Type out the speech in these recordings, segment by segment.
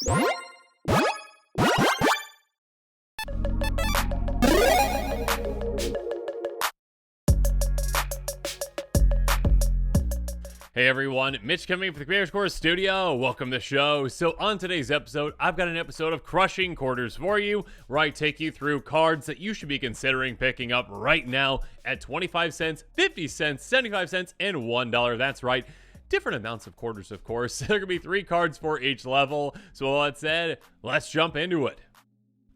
Hey everyone, Mitch coming from the Creators Course Studio. Welcome to the show. So on today's episode, I've got an episode of Crushing Quarters for you, where I take you through cards that you should be considering picking up right now at 25 cents, 50 cents, 75 cents, and $1. That's right. Different amounts of quarters, of course. There are going to be 3 cards for each level. So with that said, let's jump into it.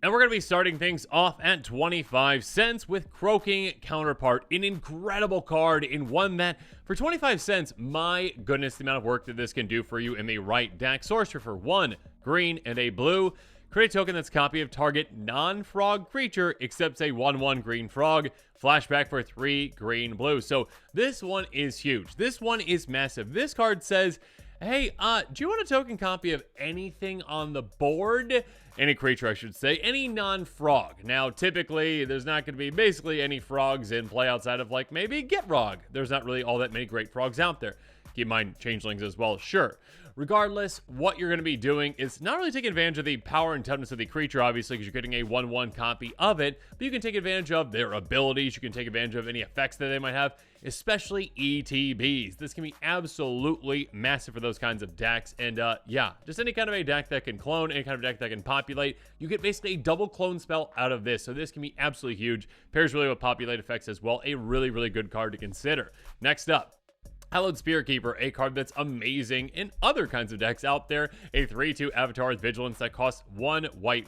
And we're going to be starting things off at 25 cents with Croaking Counterpart, an incredible card, in one that, for 25 cents, my goodness, the amount of work that this can do for you in the right deck. Sorcery for 1 green and a blue. Create a token that's a copy of target non-frog creature, except a 1/1 green frog. Flashback for 3 green blue. So this one is huge. This one is massive. This card says, hey, do you want a token copy of anything on the board? Any creature, I should say. Any non-frog. Now, typically, there's not going to be basically any frogs in play outside of, like, maybe Gitrog. There's not really all that many great frogs out there. Keep in mind, changelings as well, sure. Regardless, what you're going to be doing is not really taking advantage of the power and toughness of the creature, obviously, because you're getting a 1/1 copy of it, but you can take advantage of their abilities, you can take advantage of any effects that they might have, especially ETBs. This can be absolutely massive for those kinds of decks, and yeah, just any kind of a deck that can clone, any kind of deck that can populate, you get basically a double clone spell out of this, so this can be absolutely huge. Pairs really with populate effects as well, a really, really good card to consider. Next up, Hallowed Spirit Keeper, a card that's amazing in other kinds of decks out there. A 3/2 Avatar with Vigilance that costs 1 white.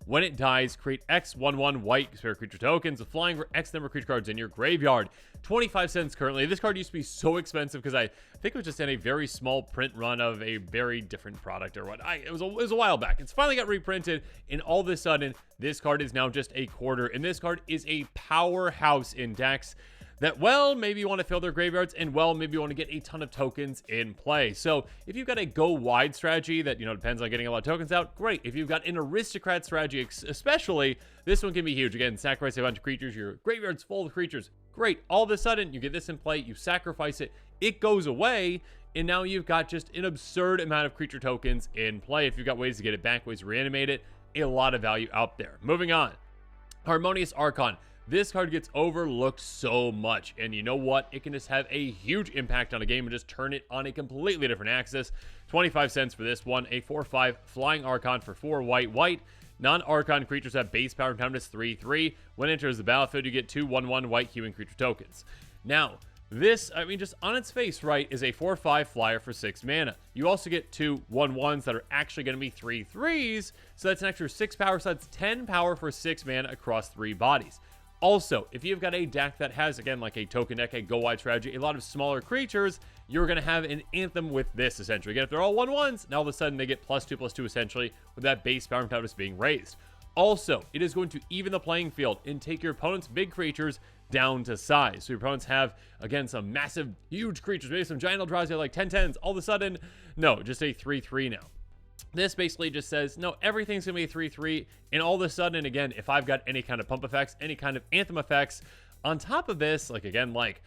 When it dies, create X 1/1 white spirit creature tokens, flying for X number of creature cards in your graveyard. 25 cents currently. This card used to be so expensive because I think it was just in a very small print run of a very different product or what. It was a while back. It's finally got reprinted, and all of a sudden, this card is now just a quarter. And this card is a powerhouse in decks that, well, maybe you want to fill their graveyards, and, well, maybe you want to get a ton of tokens in play. So if you've got a go wide strategy that, depends on getting a lot of tokens out, great. If you've got an aristocrat strategy, especially, this one can be huge. Again, sacrifice a bunch of creatures, your graveyard's full of creatures. Great. All of a sudden, you get this in play, you sacrifice it, it goes away, and now you've got just an absurd amount of creature tokens in play. If you've got ways to get it back, ways to reanimate it, a lot of value out there. Moving on. Harmonious Archon. This card gets overlooked so much, and you know what? It can just have a huge impact on a game and just turn it on a completely different axis. 25 cents for this one. A 4/5 Flying Archon for 4 white. Non-Archon creatures have base power and toughness 3/3. When it enters the battlefield, you get 2 1/1 white human creature tokens. Now, this, just on its face, right, is a 4/5 flyer for 6 mana. You also get 2 1/1s that are actually going to be 3/3s, so that's an extra 6 power, so that's 10 power for 6 mana across 3 bodies. Also, if you've got a deck that has, again, like a token deck, a go-wide strategy, a lot of smaller creatures, you're going to have an Anthem with this, essentially. Again, if they're all 1/1s, now all of a sudden they get +2/+2, essentially, with that base power and toughness being raised. Also, it is going to even the playing field and take your opponent's big creatures down to size. So your opponents have, again, some massive, huge creatures, maybe some giant Eldrazi like 10/10s. All of a sudden, no, just a 3/3 now. This basically just says, no, everything's going to be a 3/3, and all of a sudden, again, if I've got any kind of pump effects, any kind of Anthem effects, on top of this, like, again, like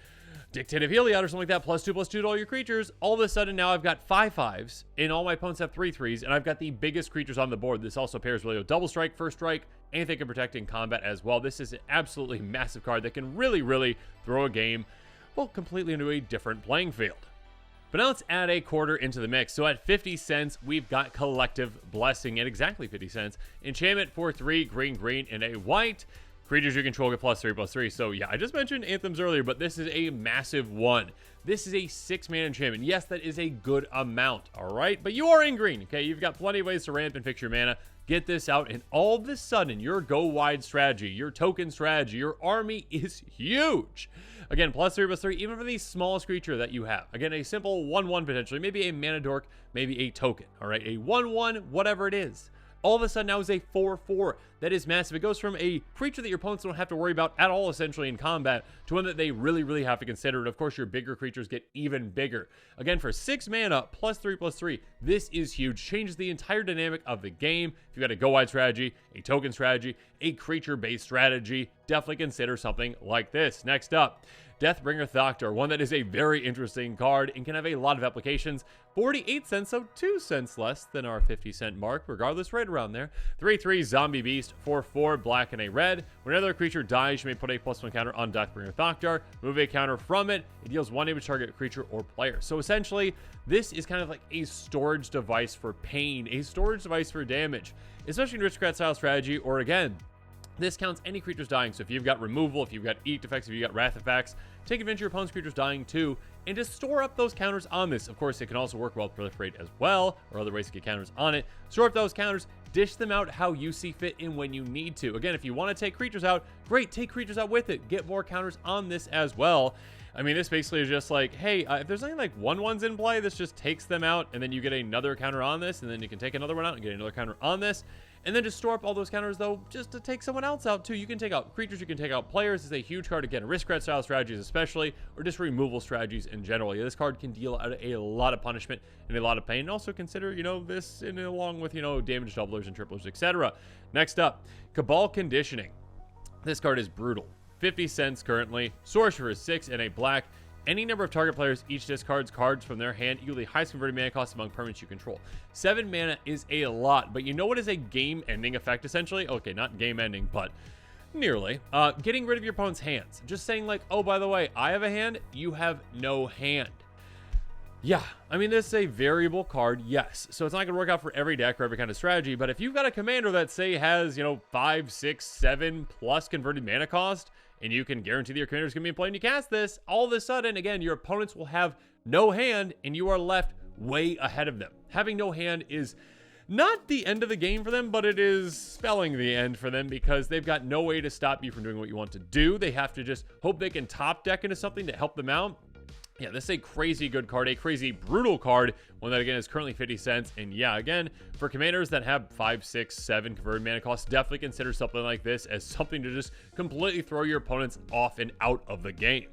Dictative Heliod or something like that, +2/+2 to all your creatures, all of a sudden now I've got 5/5s, and all my opponents have 3/3s, and I've got the biggest creatures on the board. This also pairs really with Double Strike, First Strike, anything can protect in combat as well. This is an absolutely massive card that can really, really throw a game, well, completely into a different playing field. But now let's add a quarter into the mix. So at 50 cents, we've got Collective Blessing at exactly 50 cents. Enchantment for 3 green, and a white. Creatures you control get +3/+3. So yeah, I just mentioned Anthems earlier, but this is a massive one. This is a 6-mana enchantment. Yes, that is a good amount, all right? But you are in green, okay? You've got plenty of ways to ramp and fix your mana. Get this out, and all of a sudden, your go-wide strategy, your token strategy, your army is huge. Again, +3/+3, even for the smallest creature that you have. Again, a simple 1/1 potentially, maybe a mana dork, maybe a token, all right? A 1/1, whatever it is. All of a sudden now is a 4/4. That is massive. It goes from a creature that your opponents don't have to worry about at all, essentially, in combat, to one that they really, really have to consider. And of course, your bigger creatures get even bigger. Again, for 6 mana, +3/+3, this is huge. Changes the entire dynamic of the game. If you've got a go-wide strategy, a token strategy, a creature-based strategy, definitely consider something like this. Next up, Deathbringer Thoctor, one that is a very interesting card and can have a lot of applications. 48 cents, so 2 cents less than our 50-cent mark, regardless, right around there. 3/3 Zombie Beast, 4/4 black and a red. When another creature dies, you may put a +1 counter on Deathbringer Thoctor, move a counter from it. It deals 1 damage to target creature or player. So essentially, this is kind of like a storage device for pain, a storage device for damage, especially in Aristocrat style strategy, or again, this counts any creatures dying. So if you've got removal, if you've got edict effects, if you've got wrath effects, take advantage of your opponent's creatures dying too, and just store up those counters on this. Of course, it can also work well with Proliferate as well, or other ways to get counters on it. Store up those counters, dish them out how you see fit and when you need to. Again, if you want to take creatures out, great, take creatures out with it. Get more counters on this as well. I mean, this basically is just like, hey, if there's anything like 1/1s in play, this just takes them out, and then you get another counter on this, and then you can take another one out and get another counter on this. And then just store up all those counters, though, just to take someone else out, too. You can take out creatures, you can take out players. This is a huge card, again, Aristocrat-style strategies especially, or just removal strategies in general. Yeah, this card can deal out a lot of punishment and a lot of pain. And also consider, this along with, damage doublers and triplers, etc. Next up, Cabal Conditioning. This card is brutal. 50 cents currently. Sorcerer is 6 and a black. Any number of target players each discards cards from their hand equal the highest converted mana cost among permanents you control. 7 mana is a lot, but you know what is a game-ending effect, essentially? Okay, not game-ending, but nearly. Getting rid of your opponent's hands. Just saying like, oh, by the way, I have a hand, you have no hand. Yeah, I mean, this is a variable card, yes. So it's not going to work out for every deck or every kind of strategy, but if you've got a commander that, say, has, 5, 6, 7 plus converted mana cost, and you can guarantee that your commander is going to be in play and you cast this, all of a sudden, again, your opponents will have no hand, and you are left way ahead of them. Having no hand is not the end of the game for them, but it is spelling the end for them because they've got no way to stop you from doing what you want to do. They have to just hope they can top deck into something to help them out. Yeah, this is a crazy good card, a crazy brutal card, one that again is currently 50 cents. And yeah, again, for commanders that have 5, 6, 7 converted mana costs, definitely consider something like this as something to just completely throw your opponents off and out of the game.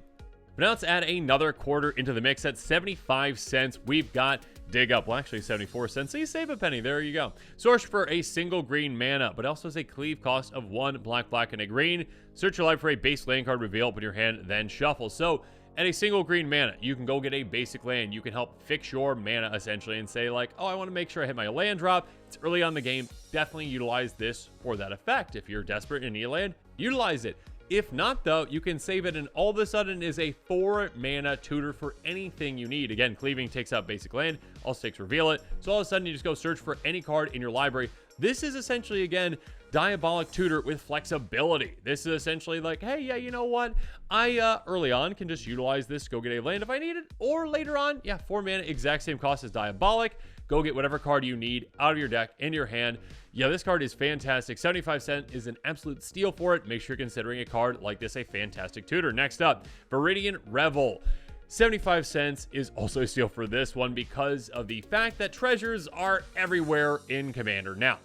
But now let's add another quarter into the mix. At 75 cents, we've got Dig Up. Well, actually 74 cents, so you save a penny. There you go. Source for a single green mana, but also has a cleave cost of 1 black, black, and a green. Search your library for a base land card, reveal it in your hand, then shuffle. So at a single green mana, you can go get a basic land. You can help fix your mana, essentially, and say, like, oh, I want to make sure I hit my land drop. It's early on the game. Definitely utilize this for that effect. If you're desperate and need a land, utilize it. If not, though, you can save it, and all of a sudden is a 4 mana tutor for anything you need. Again, cleaving takes out basic land, also takes reveal it. So all of a sudden, you just go search for any card in your library. This is essentially, again, Diabolic Tutor with flexibility. This is essentially like, hey, yeah, you know what? I early on can just utilize this, go get a land if I need it, or later on, yeah, 4 mana, exact same cost as Diabolic. Go get whatever card you need out of your deck, into your hand. Yeah, this card is fantastic. 75 cents is an absolute steal for it. Make sure you're considering a card like this a fantastic tutor. Next up, Viridian Revel. 75 cents is also a steal for this one because of the fact that treasures are everywhere in Commander. Now,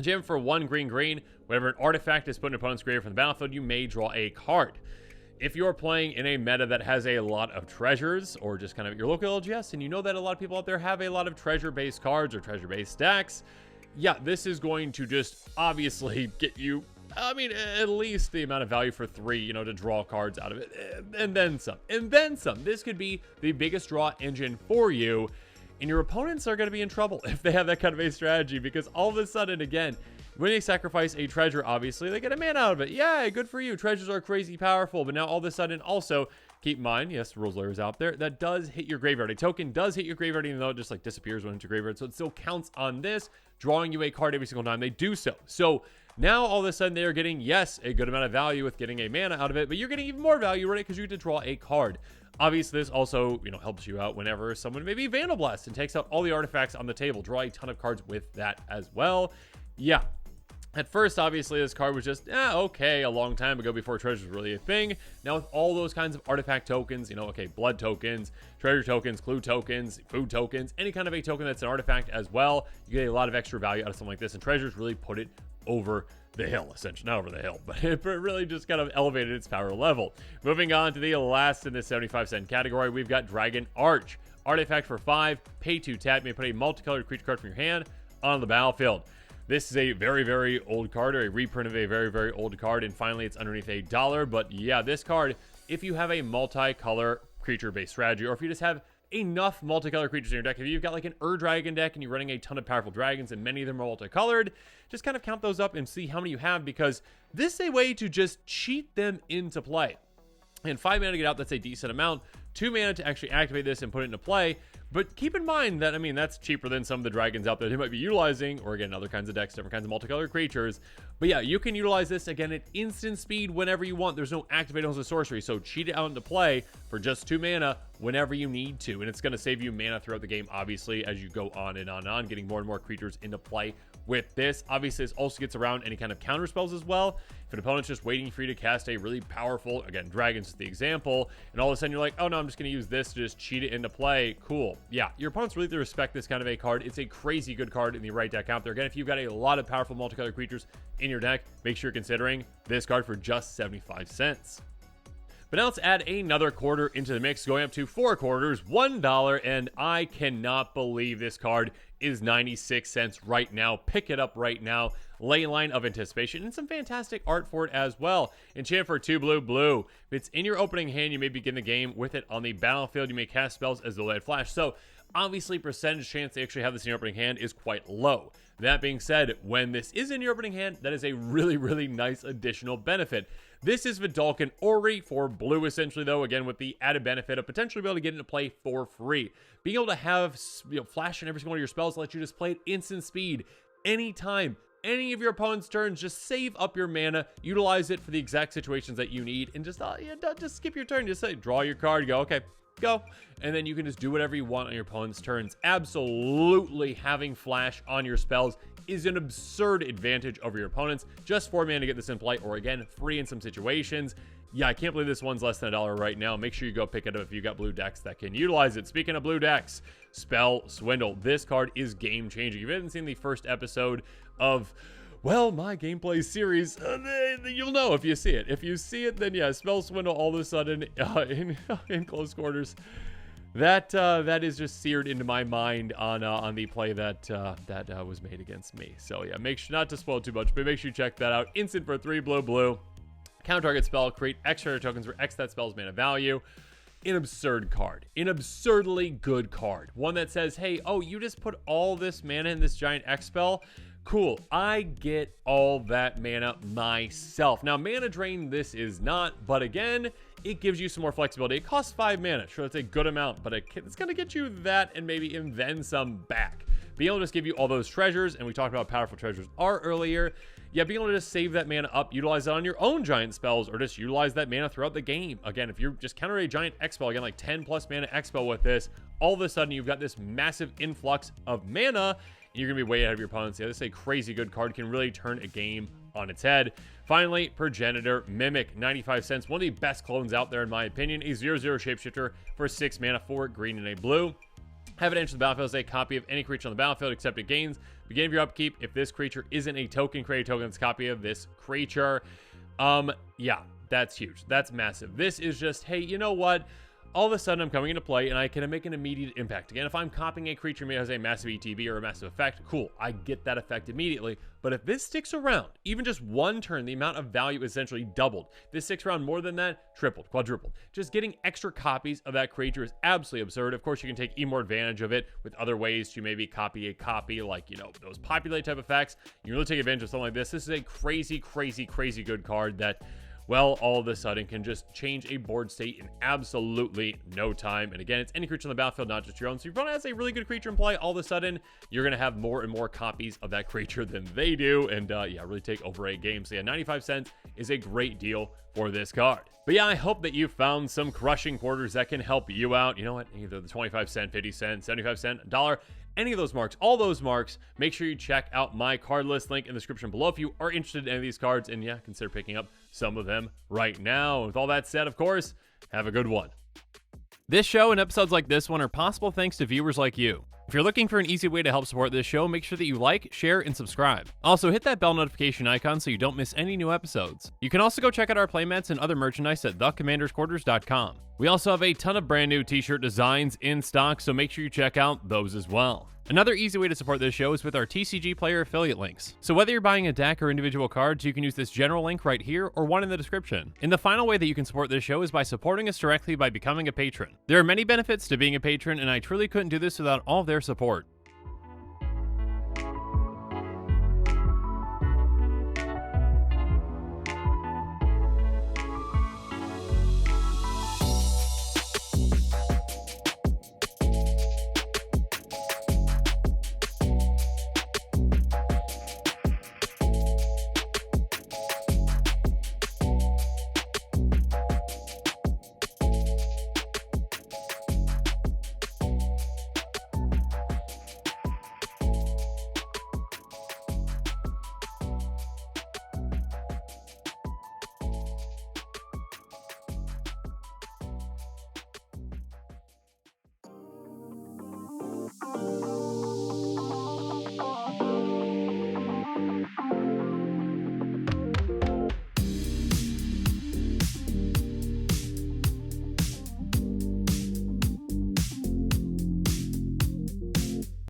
gem for 1 green, green. Whenever an artifact is put in an opponent's graveyard from the battlefield, you may draw a card. If you're playing in a meta that has a lot of treasures, or just kind of your local LGS, and you know that a lot of people out there have a lot of treasure-based cards or treasure-based stacks, yeah, this is going to just obviously get you, I mean, at least the amount of value for 3, to draw cards out of it, and then some, and then some. This could be the biggest draw engine for you, and your opponents are going to be in trouble if they have that kind of a strategy, because all of a sudden, again, when they sacrifice a treasure, obviously, they get a mana out of it. Yeah, good for you. Treasures are crazy powerful, but now all of a sudden, also, keep in mind, yes, rules lawyers out there, that does hit your graveyard. A token does hit your graveyard, even though it just, disappears when it's your graveyard, so it still counts on this, drawing you a card every single time they do so. So now, all of a sudden, they are getting, yes, a good amount of value with getting a mana out of it, but you're getting even more value, right, because you get to draw a card. Obviously, this also, helps you out whenever someone maybe Vandal Blast and takes out all the artifacts on the table. Draw a ton of cards with that as well. Yeah. At first, obviously, this card was just, okay, a long time ago before treasure was really a thing. Now, with all those kinds of artifact tokens, okay, blood tokens, treasure tokens, clue tokens, food tokens, any kind of a token that's an artifact as well, you get a lot of extra value out of something like this, and treasures really put it over the hill, essentially. Not over the hill, but it really just kind of elevated its power level. Moving on to the last in this 75-cent category, we've got Dragon Arch. Artifact for 5, pay 2 tap, you may put a multicolored creature card from your hand on the battlefield. This is a very, very old card, or a reprint of a very, very old card, and finally it's underneath $1. But yeah, this card, if you have a multicolor creature-based strategy, or if you just have enough multicolor creatures in your deck, if you've got like an Dragon deck and you're running a ton of powerful dragons and many of them are multicolored, just kind of count those up and see how many you have, because this is a way to just cheat them into play. And 5 mana to get out, that's a decent amount. 2 mana to actually activate this and put it into play. But keep in mind that, I mean, that's cheaper than some of the dragons out there they might be utilizing, or again, other kinds of decks, different kinds of multicolored creatures. But yeah, you can utilize this again at instant speed whenever you want. There's no activate on the sorcery, so cheat it out into play for just 2 mana whenever you need to. And it's going to save you mana throughout the game, obviously, as you go on and on, getting more and more creatures into play with this. Obviously, this also gets around any kind of counter spells as well. If an opponent's just waiting for you to cast a really powerful, again, dragons is the example, and all of a sudden you're like, oh no, I'm just going to use this to just cheat it into play. Cool. Yeah, your opponents really do respect this kind of a card. It's a crazy good card in the right deck out there. Again, if you've got a lot of powerful multicolored creatures in your deck, make sure you're considering this card for just 75 cents. But now let's add another quarter into the mix, going up to 4 quarters, $1, and I cannot believe this card is 96 cents right now. Pick it up right now. Leyline of Anticipation, and some fantastic art for it as well. Enchant for 2 blue. If it's in your opening hand, you may begin the game with it on the battlefield. You may cast spells as the Delayed Flash. So obviously, percentage chance they actually have this in your opening hand is quite low. That being said, when this is in your opening hand, that is a really, really nice additional benefit. This is Vidalcan Ori for blue, essentially, though, again, with the added benefit of potentially being able to get into play for free. Being able to have, flash in every single one of your spells lets you just play at instant speed anytime. Any of your opponent's turns, just save up your mana, utilize it for the exact situations that you need, and just skip your turn. Just say, draw your card, go, okay, go. And then you can just do whatever you want on your opponent's turns. Absolutely having flash on your spells is an absurd advantage over your opponents. Just 4 mana to get this in play, or again, free in some situations. Yeah, I can't believe this one's less than $1 right now. Make sure you go pick it up if you got blue decks that can utilize it. Speaking of blue decks, Spell Swindle. This card is game changing. If you haven't seen the first episode of, well, my gameplay series, you'll know if you see it. If you see it, then yeah, Spell Swindle all of a sudden in close quarters. That is just seared into my mind on the play that was made against me. So yeah, make sure not to spoil too much, but make sure you check that out. Instant for 3 blue. Counter target spell, create extra tokens for X that spell's mana value. An absurd card. An absurdly good card. One that says, hey, oh, you just put all this mana in this giant X spell? Cool, I get all that mana myself. Now, mana drain this is not, but again, it gives you some more flexibility. It costs 5 mana. Sure, that's a good amount, but it's going to get you that and maybe and then some back. Being able to just give you all those treasures, and we talked about how powerful treasures are earlier. Yeah, being able to just save that mana up, utilize it on your own giant spells, or just utilize that mana throughout the game. Again, if you're just counter a giant X spell, again, like 10 plus mana X spell with this, all of a sudden you've got this massive influx of mana. You're going to be way ahead of your opponents. Yeah, this is a crazy good card. Can really turn a game on its head. Finally, Progenitor Mimic, 95 cents. One of the best clones out there, in my opinion. A 0/0 shapeshifter for 6 mana, 4 green and a blue. Have it enter the battlefield as a copy of any creature on the battlefield except it gains. Beginning of your upkeep, if this creature isn't a token, create a token that's a copy of this creature. Yeah, that's huge. That's massive. This is just, hey, you know what? All of a sudden, I'm coming into play, and I can make an immediate impact. Again, if I'm copying a creature that has a massive ETB or a massive effect, cool, I get that effect immediately. But if this sticks around, even just one turn, the amount of value is essentially doubled. If this sticks around more than that, tripled, quadrupled. Just getting extra copies of that creature is absolutely absurd. Of course, you can take even more advantage of it with other ways to maybe copy a copy, like, you know, those populate type effects. You really take advantage of something like this. This is a crazy, crazy, crazy good card that, well, all of a sudden can just change a board state in absolutely no time. And again, it's any creature on the battlefield, not just your own. So if your opponent has a really good creature in play, all of a sudden, you're going to have more and more copies of that creature than they do. And yeah, really take over a game. So yeah, 95 cents is a great deal for this card. But yeah, I hope that you found some crushing quarters that can help you out. You know what? Either the 25 cent, 50 cent, 75 cent, $1. Any of those marks, all those marks, make sure you check out my card list link in the description below if you are interested in any of these cards, and yeah, consider picking up some of them right now. With all that said, of course, have a good one. This show and episodes like this one are possible thanks to viewers like you. If you're looking for an easy way to help support this show, make sure that you like, share, and subscribe. Also, hit that bell notification icon so you don't miss any new episodes. You can also go check out our playmats and other merchandise at thecommandersquarters.com. We also have a ton of brand new t-shirt designs in stock, so make sure you check out those as well. Another easy way to support this show is with our TCG Player affiliate links. So whether you're buying a deck or individual cards, you can use this general link right here or one in the description. And the final way that you can support this show is by supporting us directly by becoming a patron. There are many benefits to being a patron, and I truly couldn't do this without all of their support.